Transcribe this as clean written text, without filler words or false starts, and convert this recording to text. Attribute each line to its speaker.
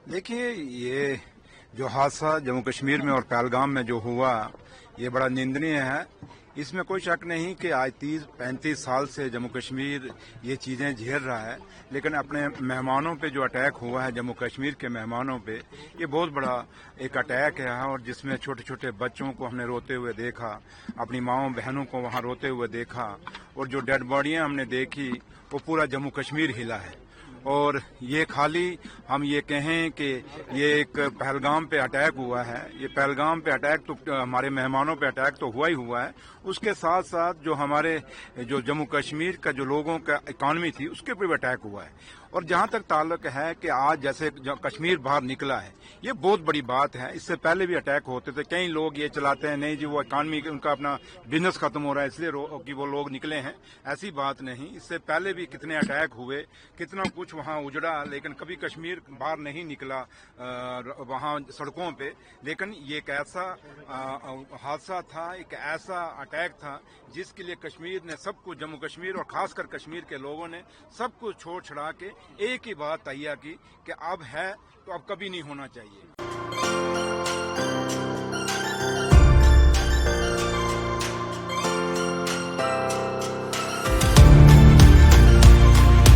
Speaker 1: देखिए, ये जो हादसा जम्मू कश्मीर में और पहलगाम में जो हुआ, ये बड़ा निंदनीय है। इसमें कोई शक नहीं कि आज 30-35 साल से जम्मू कश्मीर ये चीज़ें झेल रहा है, लेकिन अपने मेहमानों पे जो अटैक हुआ है, जम्मू कश्मीर के मेहमानों पे, ये बहुत बड़ा एक अटैक है। और जिसमें छोटे छोटे बच्चों को हमने रोते हुए देखा, अपनी माँओं बहनों को वहाँ रोते हुए देखा, और जो डेड बॉडियाँ हमने देखी, वो पूरा जम्मू कश्मीर हिला है। और ये खाली हम ये कहें कि ये एक पहलगाम पे अटैक हुआ है, ये पहलगाम पे अटैक तो हमारे मेहमानों पे अटैक तो हुआ ही हुआ है, उसके साथ साथ जो हमारे जो जम्मू कश्मीर का जो लोगों का इकॉनमी थी उसके ऊपर भी अटैक हुआ है। और जहां तक ताल्लुक है कि आज जैसे कश्मीर बाहर निकला है, ये बहुत बड़ी बात है। इससे पहले भी अटैक होते थे, कई लोग ये चलाते हैं नहीं जी वो इकॉनमी उनका अपना बिजनेस खत्म हो रहा है इसलिए कि वो लोग निकले हैं, ऐसी बात नहीं। इससे पहले भी कितने अटैक हुए, कितना कुछ वहां उजड़ा, लेकिन कभी कश्मीर बाहर नहीं निकला वहां सड़कों पे। लेकिन ये एक ऐसा हादसा था, एक ऐसा अटैक था जिसके लिए कश्मीर ने सब कुछ, जम्मू कश्मीर और खासकर कश्मीर के लोगों ने सब कुछ छोड़ छड़ा के एक ही बात तैयार की कि अब है तो अब कभी नहीं होना चाहिए।